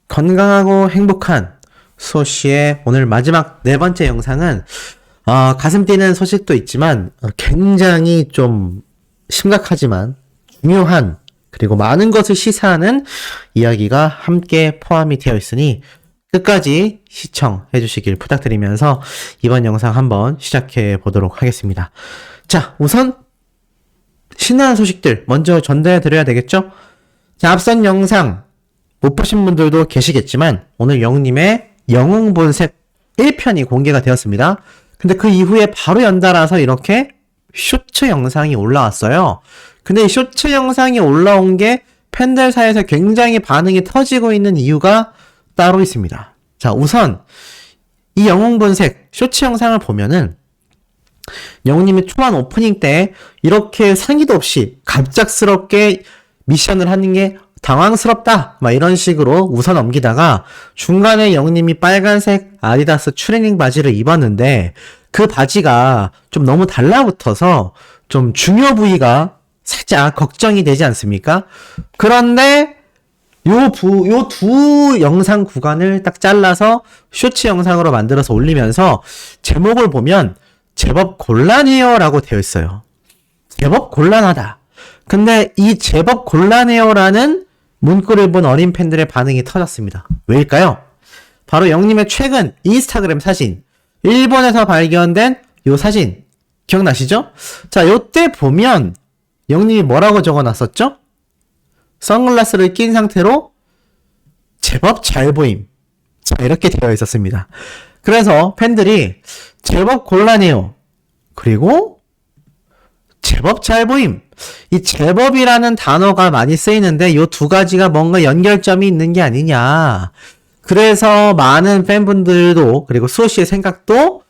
건강하고 행복한 수호씨의 오늘 마지막 네 번째 영상은 가슴 뛰는 소식도 있지만 굉장히 좀 심각하지만 중요한 그리고 많은 것을 시사하는 이야기가 함께 포함이 되어 있으니 끝까지 시청해 주시길 부탁드리면서 이번 영상 한번 시작해 보도록 하겠습니다. 자, 우선 신나는 소식들 먼저 전달해 드려야 되겠죠? 자, 앞선 영상 못 보신 분들도 계시겠지만 오늘 영웅님의 영웅본색 1편이 공개가 되었습니다. 근데 그 이후에 바로 연달아서 이렇게 쇼츠 영상이 올라왔어요. 근데 이 쇼츠 영상이 올라온 게 팬들 사이에서 굉장히 반응이 터지고 있는 이유가 따로 있습니다. 자, 우선 이 영웅본색 쇼츠 영상을 보면은 영웅님이 초반 오프닝 때 이렇게 상의도 없이 갑작스럽게 미션을 하는 게 당황스럽다 막 이런 식으로 웃어 넘기다가 중간에 영웅님이 빨간색 아디다스 트레이닝 바지를 입었는데 그 바지가 좀 너무 달라붙어서 좀 중요 부위가 살짝 걱정이 되지 않습니까? 그런데 요 두 영상 구간을 딱 잘라서 쇼츠 영상으로 만들어서 올리면서 제목을 보면 제법 곤란해요 라고 되어 있어요. 제법 곤란하다. 근데 이 제법 곤란해요라는 문구를 본 어린 팬들의 반응이 터졌습니다. 왜일까요? 바로 영님의 최근 인스타그램 사진, 일본에서 발견된 요 사진 기억나시죠? 자, 요때 보면 영님이 뭐라고 적어놨었죠? 선글라스를 낀 상태로 제법 잘 보임. 자, 이렇게 되어 있었습니다. 그래서 팬들이 제법 곤란해요. 그리고 제법 잘 보임. 이 제법이라는 단어가 많이 쓰이는데 요 두 가지가 뭔가 연결점이 있는 게 아니냐. 그래서 많은 팬분들도 그리고 수호씨의 생각도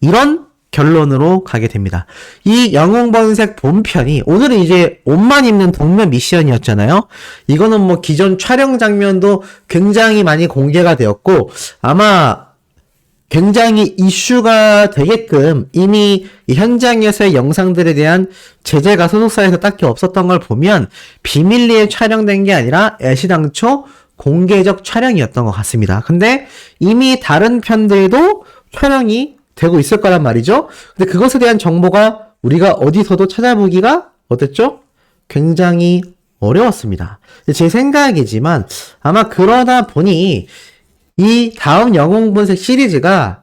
이런 결론으로 가게 됩니다. 이 영웅본색 본편이 오늘은 이제 옷만 입는 동면 미션이었잖아요. 이거는 뭐 기존 촬영 장면도 굉장히 많이 공개가 되었고 아마 굉장히 이슈가 되게끔 이미 이 현장에서의 영상들에 대한 제재가 소속사에서 딱히 없었던 걸 보면 비밀리에 촬영된 게 아니라 애시당초 공개적 촬영이었던 것 같습니다. 근데 이미 다른 편들도 촬영이 되고 있을 거란 말이죠. 근데 그것에 대한 정보가 우리가 어디서도 찾아보기가 어땠죠? 굉장히 어려웠습니다. 제 생각이지만 아마 그러다 보니 이 다음 영웅본색 시리즈가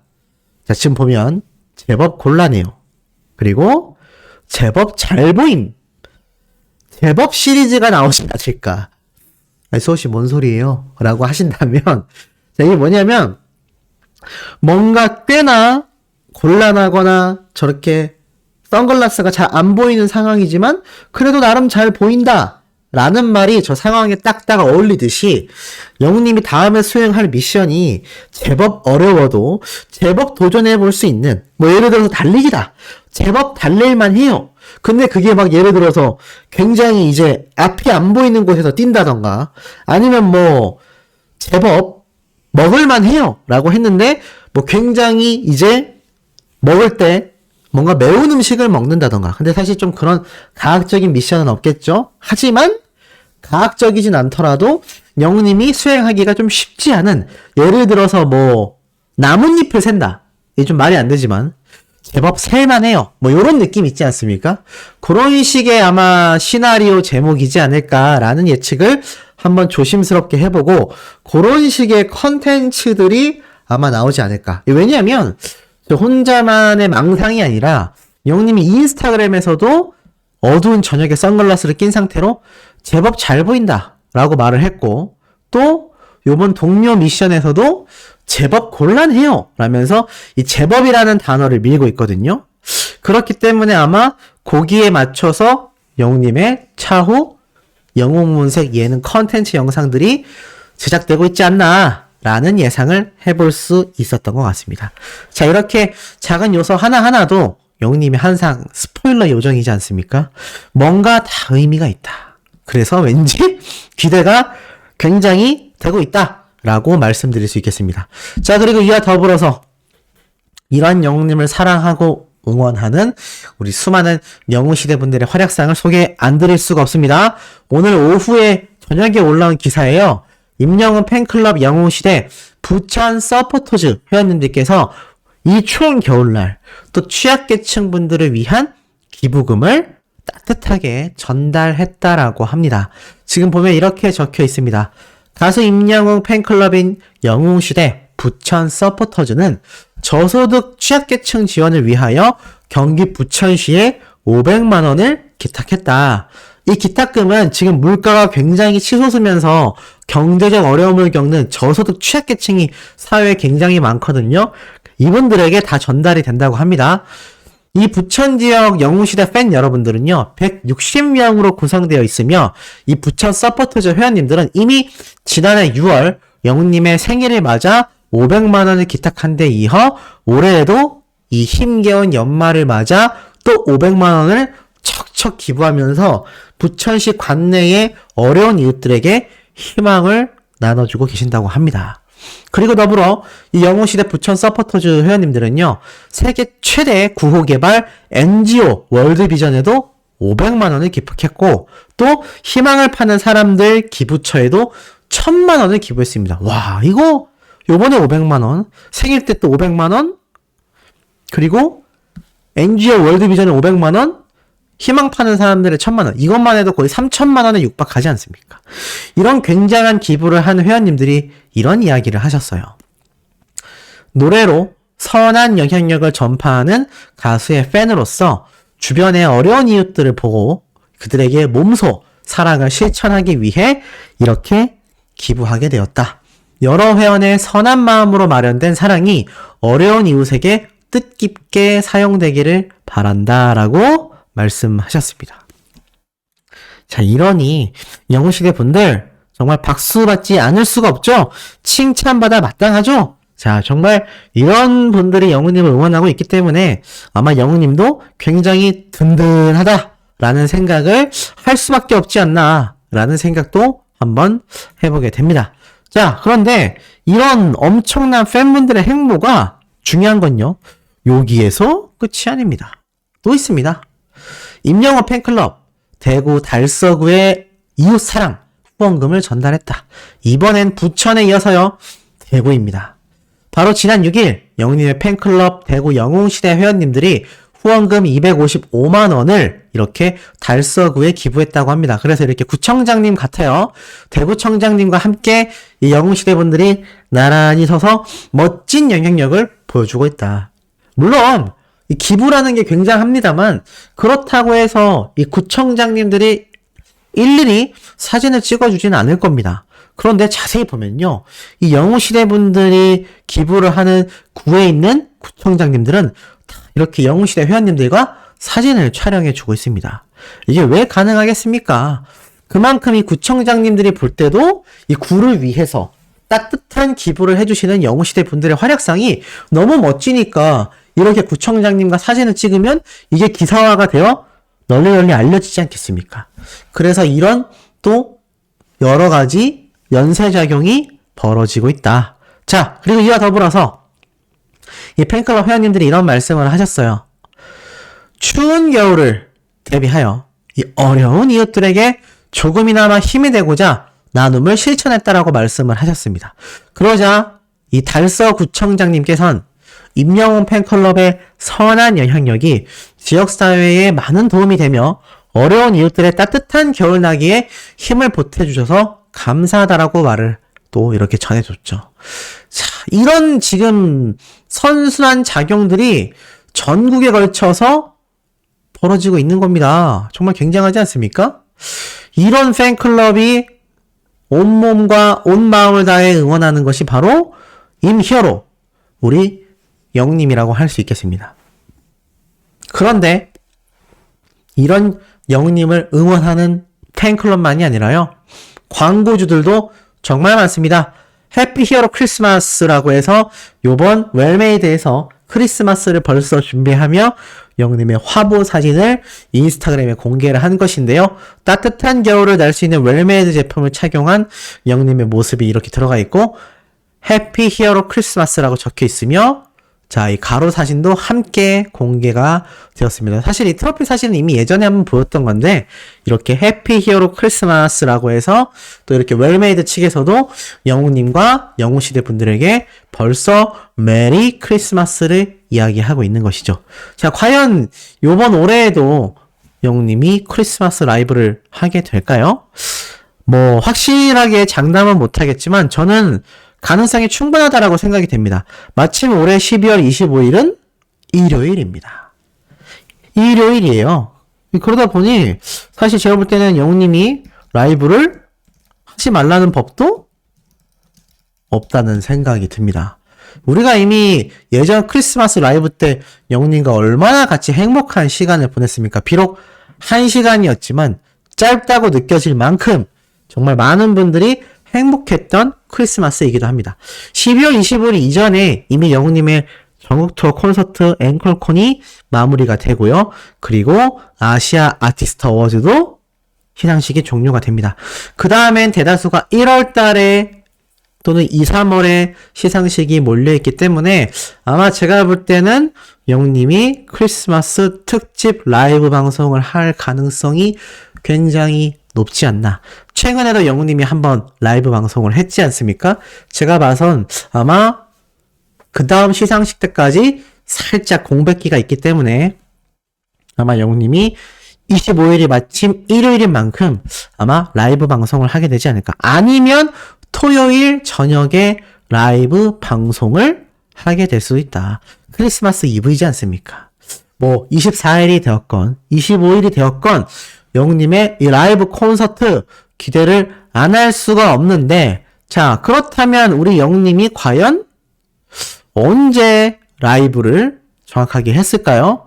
자 지금 보면 제법 곤란해요. 그리고 제법 잘 보임. 제법 시리즈가 나오지 않을까. 수호씨 뭔 소리예요? 라고 하신다면 자, 이게 뭐냐면 뭔가 꽤나 곤란하거나 저렇게 선글라스가 잘 안 보이는 상황이지만 그래도 나름 잘 보인다 라는 말이 저 상황에 딱딱 어울리듯이 영웅님이 다음에 수행할 미션이 제법 어려워도 제법 도전해 볼 수 있는 뭐 예를 들어서 달리기다. 제법 달릴만 해요. 근데 그게 막 예를 들어서 굉장히 이제 앞이 안 보이는 곳에서 뛴다던가 아니면 뭐 제법 먹을만 해요 라고 했는데 뭐 굉장히 이제 먹을 때 뭔가 매운 음식을 먹는다던가 근데 사실 좀 그런 과학적인 미션은 없겠죠. 하지만 과학적이진 않더라도 영웅님이 수행하기가 좀 쉽지 않은 예를 들어서 뭐 나뭇잎을 샌다. 이게 좀 말이 안 되지만 제법 셀만해요. 뭐 요런 느낌 있지 않습니까? 그런 식의 아마 시나리오 제목이지 않을까라는 예측을 한번 조심스럽게 해보고 그런 식의 컨텐츠들이 아마 나오지 않을까. 왜냐하면 저 혼자만의 망상이 아니라 영웅님이 인스타그램에서도 어두운 저녁에 선글라스를 낀 상태로 제법 잘 보인다 라고 말을 했고 또 요번 동료 미션에서도 제법 곤란해요 라면서 이 제법이라는 단어를 밀고 있거든요. 그렇기 때문에 아마 거기에 맞춰서 영웅님의 차후 영웅본색 예능 컨텐츠 영상들이 제작되고 있지 않나 라는 예상을 해볼 수 있었던 것 같습니다. 자, 이렇게 작은 요소 하나하나도 영웅님이 항상 스포일러 요정이지 않습니까? 뭔가 다 의미가 있다. 그래서 왠지 기대가 굉장히 되고 있다 라고 말씀드릴 수 있겠습니다. 자, 그리고 이와 더불어서 이러한 영웅님을 사랑하고 응원하는 우리 수많은 영웅시대 분들의 활약상을 소개 안 드릴 수가 없습니다. 오늘 오후에 저녁에 올라온 기사예요. 임영웅 팬클럽 영웅시대 부천 서포터즈 회원님들께서 이 추운 겨울날 또 취약계층 분들을 위한 기부금을 따뜻하게 전달했다라고 합니다. 지금 보면 이렇게 적혀 있습니다. 가수 임영웅 팬클럽인 영웅시대 부천 서포터즈는 저소득 취약계층 지원을 위하여 경기 부천시에 500만 원을 기탁했다. 이 기탁금은 지금 물가가 굉장히 치솟으면서 경제적 어려움을 겪는 저소득 취약계층이 사회에 굉장히 많거든요. 이분들에게 다 전달이 된다고 합니다. 이 부천 지역 영웅시대 팬 여러분들은요, 160명으로 구성되어 있으며, 이 부천 서포터즈 회원님들은 이미 지난해 6월 영웅님의 생일을 맞아 500만원을 기탁한 데 이어 올해에도 이 힘겨운 연말을 맞아 또 500만원을 척척 기부하면서 부천시 관내의 어려운 이웃들에게 희망을 나눠주고 계신다고 합니다. 그리고 더불어 이 영웅시대 부천 서포터즈 회원님들은요, 세계 최대 구호 개발 NGO 월드비전에도 500만 원을 기부했고, 또 희망을 파는 사람들 기부처에도 1000만 원을 기부했습니다. 와, 이거 요번에 500만 원, 생일 때 또 500만 원, 그리고 NGO 월드비전에 500만 원, 희망 파는 사람들의 1000만 원, 이것만 해도 거의 3000만 원에 육박하지 않습니까? 이런 굉장한 기부를 한 회원님들이 이런 이야기를 하셨어요. 노래로 선한 영향력을 전파하는 가수의 팬으로서 주변의 어려운 이웃들을 보고 그들에게 몸소 사랑을 실천하기 위해 이렇게 기부하게 되었다. 여러 회원의 선한 마음으로 마련된 사랑이 어려운 이웃에게 뜻깊게 사용되기를 바란다라고 말씀하셨습니다. 자, 이러니 영웅시대 분들 정말 박수 받지 않을 수가 없죠? 칭찬받아 마땅하죠? 자, 정말 이런 분들이 영웅님을 응원하고 있기 때문에 아마 영웅님도 굉장히 든든하다라는 생각을 할 수밖에 없지 않나라는 생각도 한번 해보게 됩니다. 자, 그런데 이런 엄청난 팬분들의 행보가 중요한 건요, 여기에서 끝이 아닙니다. 또 있습니다. 임영웅 팬클럽 대구 달서구의 이웃사랑 후원금을 전달했다. 이번엔 부천에 이어서요, 대구입니다. 바로 지난 6일 영웅님의 팬클럽 대구 영웅시대 회원님들이 후원금 255만 원을 이렇게 달서구에 기부했다고 합니다. 그래서 이렇게 구청장님 같아요. 대구청장님과 함께 이 영웅시대 분들이 나란히 서서 멋진 영향력을 보여주고 있다. 물론 이 기부라는 게 굉장합니다만, 그렇다고 해서 이 구청장님들이 일일이 사진을 찍어주지는 않을 겁니다. 그런데 자세히 보면요, 이 영웅시대 분들이 기부를 하는 구에 있는 구청장님들은 이렇게 영웅시대 회원님들과 사진을 촬영해주고 있습니다. 이게 왜 가능하겠습니까? 그만큼 이 구청장님들이 볼 때도 이 구를 위해서 따뜻한 기부를 해주시는 영웅시대 분들의 활약상이 너무 멋지니까 이렇게 구청장님과 사진을 찍으면 이게 기사화가 되어 널리 알려지지 않겠습니까? 그래서 이런 또 여러 가지 연쇄작용이 벌어지고 있다. 자, 그리고 이와 더불어서 이 팬클럽 회원님들이 이런 말씀을 하셨어요. 추운 겨울을 대비하여 이 어려운 이웃들에게 조금이나마 힘이 되고자 나눔을 실천했다라고 말씀을 하셨습니다. 그러자 이 달서구청장님께서는 임영웅 팬클럽의 선한 영향력이 지역사회에 많은 도움이 되며 어려운 이웃들의 따뜻한 겨울나기에 힘을 보태주셔서 감사하다라고 말을 또 이렇게 전해줬죠. 자, 이런 지금 선순환 작용들이 전국에 걸쳐서 벌어지고 있는 겁니다. 정말 굉장하지 않습니까? 이런 팬클럽이 온몸과 온 마음을 다해 응원하는 것이 바로 임히어로 우리 영웅님이라고 할 수 있겠습니다. 그런데 이런 영웅님을 응원하는 팬클럽만이 아니라요, 광고주들도 정말 많습니다. 해피 히어로 크리스마스라고 해서 요번 웰메이드에서 크리스마스를 벌써 준비하며 영웅님의 화보 사진을 인스타그램에 공개를 한 것인데요. 따뜻한 겨울을 날 수 있는 웰메이드 제품을 착용한 영웅님의 모습이 이렇게 들어가 있고 해피 히어로 크리스마스라고 적혀 있으며 자, 이 가로 사진도 함께 공개가 되었습니다. 사실 이 트로피 사진은 이미 예전에 한번 보였던 건데, 이렇게 해피 히어로 크리스마스라고 해서 또 이렇게 웰메이드 측에서도 영웅님과 영웅시대 분들에게 벌써 메리 크리스마스를 이야기하고 있는 것이죠. 자, 과연 요번 올해에도 영웅님이 크리스마스 라이브를 하게 될까요? 뭐 확실하게 장담은 못하겠지만 저는 가능성이 충분하다라고 생각이 됩니다. 마침 올해 12월 25일은 일요일입니다. 일요일이에요. 그러다 보니 사실 제가 볼 때는 영웅님이 라이브를 하지 말라는 법도 없다는 생각이 듭니다. 우리가 이미 예전 크리스마스 라이브 때 영웅님과 얼마나 같이 행복한 시간을 보냈습니까? 비록 1시간이었지만 짧다고 느껴질 만큼 정말 많은 분들이 행복했던 크리스마스이기도 합니다. 12월 25일 이전에 이미 영웅님의 전국 투어 콘서트 앵콜콘이 마무리가 되고요. 그리고 아시아 아티스트 어워즈도 시상식이 종료가 됩니다. 그 다음엔 대다수가 1월 달에 또는 2, 3월에 시상식이 몰려있기 때문에 아마 제가 볼 때는 영웅님이 크리스마스 특집 라이브 방송을 할 가능성이 굉장히 높지 않나. 최근에도 영웅님이 한번 라이브 방송을 했지 않습니까? 제가 봐선 아마 그 다음 시상식 때까지 살짝 공백기가 있기 때문에 아마 영웅님이 25일이 마침 일요일인 만큼 아마 라이브 방송을 하게 되지 않을까. 아니면 토요일 저녁에 라이브 방송을 하게 될 수도 있다. 크리스마스 이브이지 않습니까? 뭐 24일이 되었건 25일이 되었건 영웅님의 이 라이브 콘서트 기대를 안 할 수가 없는데, 자, 그렇다면 우리 영웅님이 과연 언제 라이브를 정확하게 했을까요?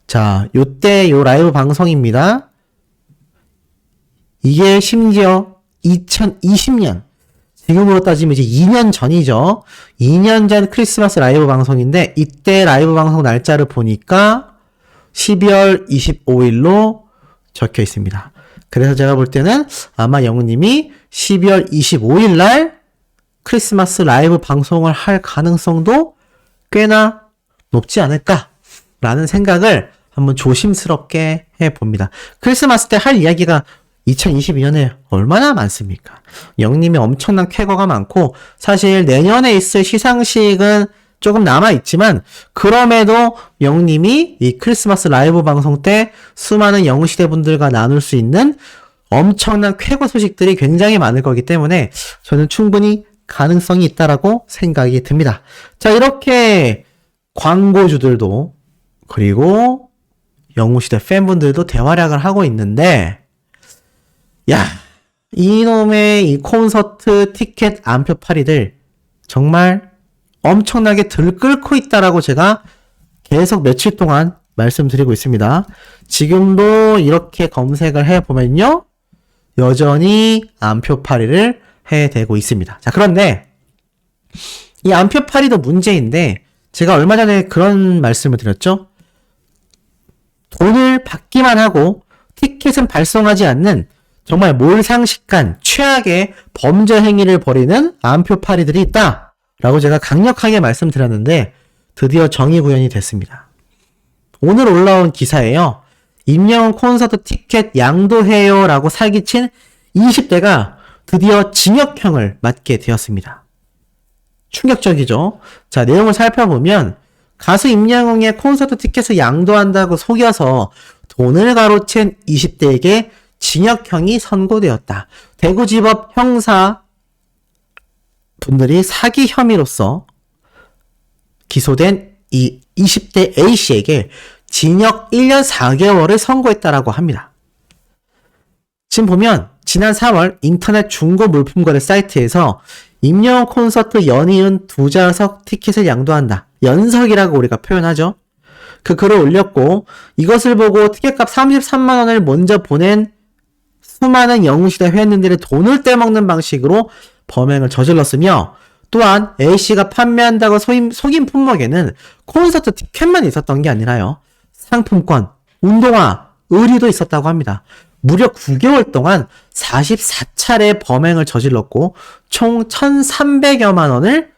자, 요때 요 라이브 방송입니다. 이게 심지어 2020년, 지금으로 따지면 이제 2년 전이죠. 2년 전 크리스마스 라이브 방송인데, 이때 라이브 방송 날짜를 보니까 12월 25일로 적혀 있습니다. 그래서 제가 볼 때는 아마 영웅님이 12월 25일 날 크리스마스 라이브 방송을 할 가능성도 꽤나 높지 않을까라는 생각을 한번 조심스럽게 해봅니다. 크리스마스 때 할 이야기가 2022년에 얼마나 많습니까? 영웅님이 엄청난 쾌거가 많고 사실 내년에 있을 시상식은 조금 남아있지만 그럼에도 영웅님이 이 크리스마스 라이브 방송 때 수많은 영웅시대 분들과 나눌 수 있는 엄청난 쾌거 소식들이 굉장히 많을 거기 때문에 저는 충분히 가능성이 있다라고 생각이 듭니다. 자, 이렇게 광고주들도 그리고 영웅시대 팬분들도 대활약을 하고 있는데, 야, 이놈의 이 콘서트 티켓 안표팔이들 정말 엄청나게 들끓고 있다라고 제가 계속 며칠 동안 말씀드리고 있습니다. 지금도 이렇게 검색을 해보면요, 여전히 안표팔이를 해대고 있습니다. 자, 그런데 이 안표팔이도 문제인데 제가 얼마 전에 그런 말씀을 드렸죠. 돈을 받기만 하고 티켓은 발송하지 않는 정말 몰상식한 최악의 범죄 행위를 벌이는 안표팔이들이 있다 라고 제가 강력하게 말씀드렸는데 드디어 정의 구현이 됐습니다. 오늘 올라온 기사에요. 임영웅 콘서트 티켓 양도해요 라고 사기친 20대가 드디어 징역형을 맞게 되었습니다. 충격적이죠. 자, 내용을 살펴보면 가수 임영웅의 콘서트 티켓을 양도한다고 속여서 돈을 가로챈 20대에게 징역형이 선고되었다. 대구지법 형사 분들이 사기 혐의로서 기소된 이 20대 A씨에게 징역 1년 4개월을 선고했다라고 합니다. 지금 보면 지난 4월 인터넷 중고 물품거래 사이트에서 임영웅 콘서트 연이은 2좌석 티켓을 양도한다. 연석이라고 우리가 표현하죠. 그 글을 올렸고 이것을 보고 티켓값 33만 원을 먼저 보낸 수많은 영웅시대 회원님들의 돈을 떼먹는 방식으로 범행을 저질렀으며, 또한 A씨가 판매한다고 속인 품목에는 콘서트 티켓만 있었던 게 아니라요, 상품권, 운동화, 의류도 있었다고 합니다. 무려 9개월 동안 44차례 범행을 저질렀고 총 1,300여만 원을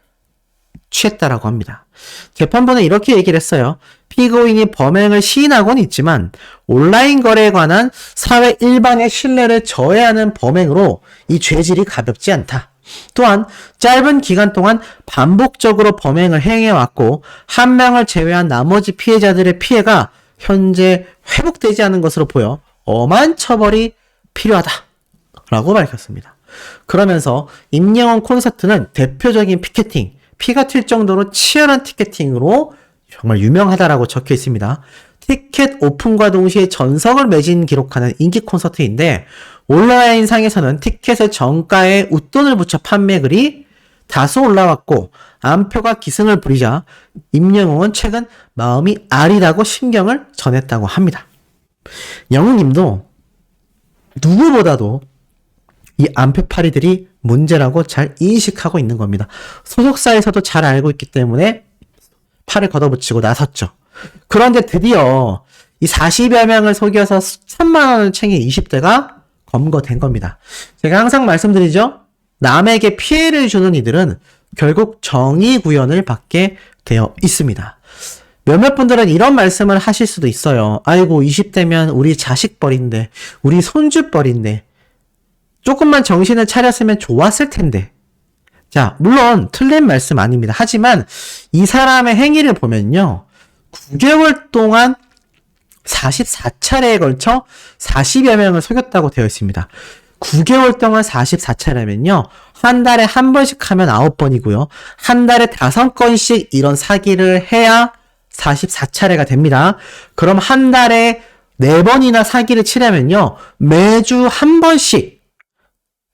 취했다라고 합니다. 재판부는 이렇게 얘기를 했어요. 피고인이 범행을 시인하고는 있지만 온라인 거래에 관한 사회 일반의 신뢰를 저해하는 범행으로 이 죄질이 가볍지 않다. 또한 짧은 기간 동안 반복적으로 범행을 행해왔고 한 명을 제외한 나머지 피해자들의 피해가 현재 회복되지 않은 것으로 보여 엄한 처벌이 필요하다라고 밝혔습니다. 그러면서 임영웅 콘서트는 대표적인 피켓팅, 피가 튈 정도로 치열한 티켓팅으로 정말 유명하다라고 적혀 있습니다. 티켓 오픈과 동시에 전석을 매진 기록하는 인기 콘서트인데 온라인상에서는 티켓의 정가에 웃돈을 붙여 판매글이 다소 올라왔고 안표가 기승을 부리자 임영웅은 최근 마음이 아리다고 심경을 전했다고 합니다. 영웅님도 누구보다도 이 안표파리들이 문제라고 잘 인식하고 있는 겁니다. 소속사에서도 잘 알고 있기 때문에 팔을 걷어붙이고 나섰죠. 그런데 드디어 이 40여 명을 속여서 수천만 원을 챙긴 20대가 검거된 겁니다. 제가 항상 말씀드리죠. 남에게 피해를 주는 이들은 결국 정의 구현을 받게 되어 있습니다. 몇몇 분들은 이런 말씀을 하실 수도 있어요. 아이고 20대면 우리 자식 뻘인데 우리 손주 뻘인데 조금만 정신을 차렸으면 좋았을 텐데. 자, 물론 틀린 말씀 아닙니다. 하지만 이 사람의 행위를 보면요. 9개월 동안 44차례에 걸쳐 40여 명을 속였다고 되어 있습니다. 9개월 동안 44차례면요. 한 달에 한 번씩 하면 9번이고요. 한 달에 5건씩 이런 사기를 해야 44차례가 됩니다. 그럼 한 달에 4번이나 사기를 치려면요. 매주 한 번씩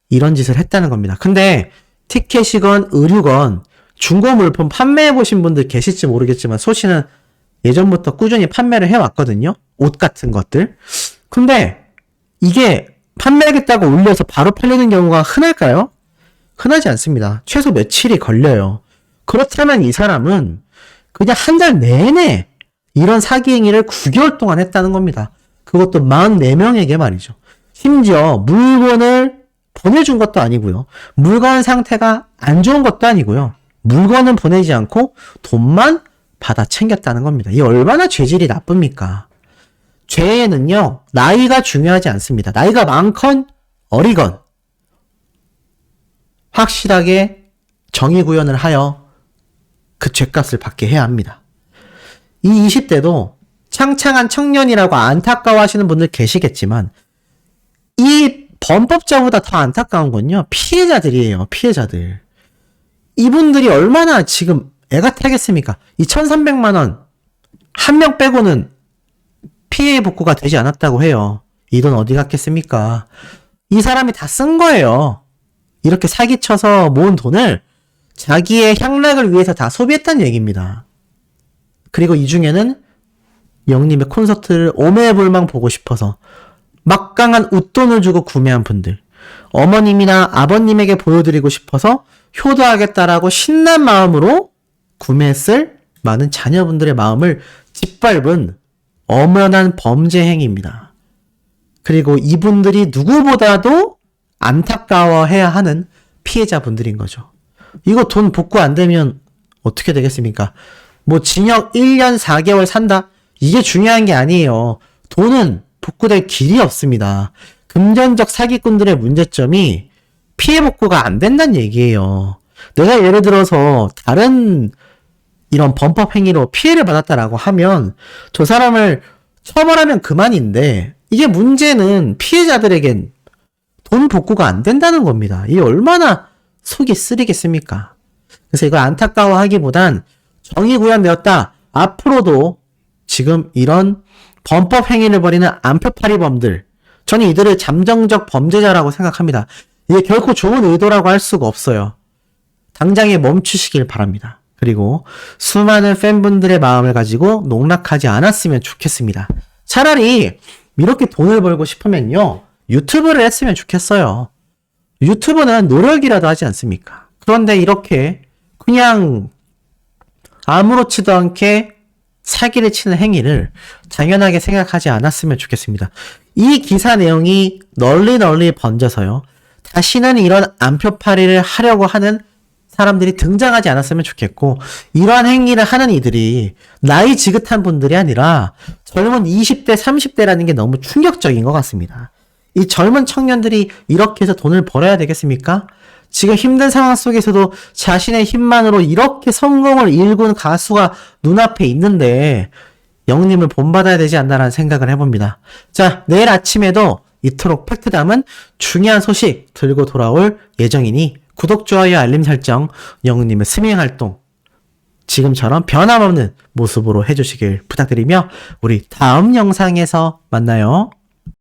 이런 짓을 했다는 겁니다. 근데 티켓이건 의류건 중고 물품 판매해 보신 분들 계실지 모르겠지만 소씨는 예전부터 꾸준히 판매를 해왔거든요. 옷 같은 것들. 근데 이게 판매하겠다고 올려서 바로 팔리는 경우가 흔할까요? 흔하지 않습니다. 최소 며칠이 걸려요. 그렇다면 이 사람은 그냥 한 달 내내 이런 사기 행위를 9개월 동안 했다는 겁니다. 그것도 44명에게 말이죠. 심지어 물건을 보내준 것도 아니고요. 물건 상태가 안 좋은 것도 아니고요. 물건은 보내지 않고 돈만 받아 챙겼다는 겁니다. 이게 얼마나 죄질이 나쁩니까? 죄에는요, 나이가 중요하지 않습니다. 나이가 많건 어리건 확실하게 정의 구현을 하여 그 죄값을 받게 해야 합니다. 이 20대도 창창한 청년이라고 안타까워하시는 분들 계시겠지만 이 범법자보다 더 안타까운 건요. 피해자들이에요. 피해자들. 이분들이 얼마나 지금 애가 타겠습니까? 이 1,300만 원 한 명 빼고는 피해 복구가 되지 않았다고 해요. 이 돈 어디 갔겠습니까? 이 사람이 다 쓴 거예요. 이렇게 사기쳐서 모은 돈을 자기의 향락을 위해서 다 소비했다는 얘기입니다. 그리고 이 중에는 영님의 콘서트를 오매불망 보고 싶어서 막강한 웃돈을 주고 구매한 분들, 어머님이나 아버님에게 보여드리고 싶어서 효도하겠다라고 신난 마음으로 구매했을 많은 자녀분들의 마음을 짓밟은 엄연한 범죄 행위입니다. 그리고 이분들이 누구보다도 안타까워해야 하는 피해자분들인 거죠. 이거 돈 복구 안 되면 어떻게 되겠습니까? 뭐 징역 1년 4개월 산다? 이게 중요한 게 아니에요. 돈은 복구될 길이 없습니다. 금전적 사기꾼들의 문제점이 피해 복구가 안 된다는 얘기예요. 내가 예를 들어서 다른 이런 범법 행위로 피해를 받았다라고 하면 저 사람을 처벌하면 그만인데 이게 문제는 피해자들에겐 돈 복구가 안 된다는 겁니다. 이게 얼마나 속이 쓰리겠습니까? 그래서 이걸 안타까워하기보단 정의 구현되었다. 앞으로도 지금 이런 범법 행위를 벌이는 안표파리범들, 저는 이들을 잠정적 범죄자라고 생각합니다. 이게 결코 좋은 의도라고 할 수가 없어요. 당장에 멈추시길 바랍니다. 그리고 수많은 팬분들의 마음을 가지고 농락하지 않았으면 좋겠습니다. 차라리 이렇게 돈을 벌고 싶으면요, 유튜브를 했으면 좋겠어요. 유튜브는 노력이라도 하지 않습니까? 그런데 이렇게 그냥 아무렇지도 않게 사기를 치는 행위를 당연하게 생각하지 않았으면 좋겠습니다. 이 기사 내용이 널리 번져서요, 다시는 이런 안표파리를 하려고 하는 사람들이 등장하지 않았으면 좋겠고, 이러한 행위를 하는 이들이 나이 지긋한 분들이 아니라 젊은 20대, 30대라는 게 너무 충격적인 것 같습니다. 이 젊은 청년들이 이렇게 해서 돈을 벌어야 되겠습니까? 지금 힘든 상황 속에서도 자신의 힘만으로 이렇게 성공을 일군 가수가 눈앞에 있는데 영님을 본받아야 되지 않나라는 생각을 해봅니다. 자, 내일 아침에도 이토록 팩트 담은 중요한 소식 들고 돌아올 예정이니 구독, 좋아요, 알림 설정, 영님의 스밍 활동 지금처럼 변함없는 모습으로 해주시길 부탁드리며 우리 다음 영상에서 만나요.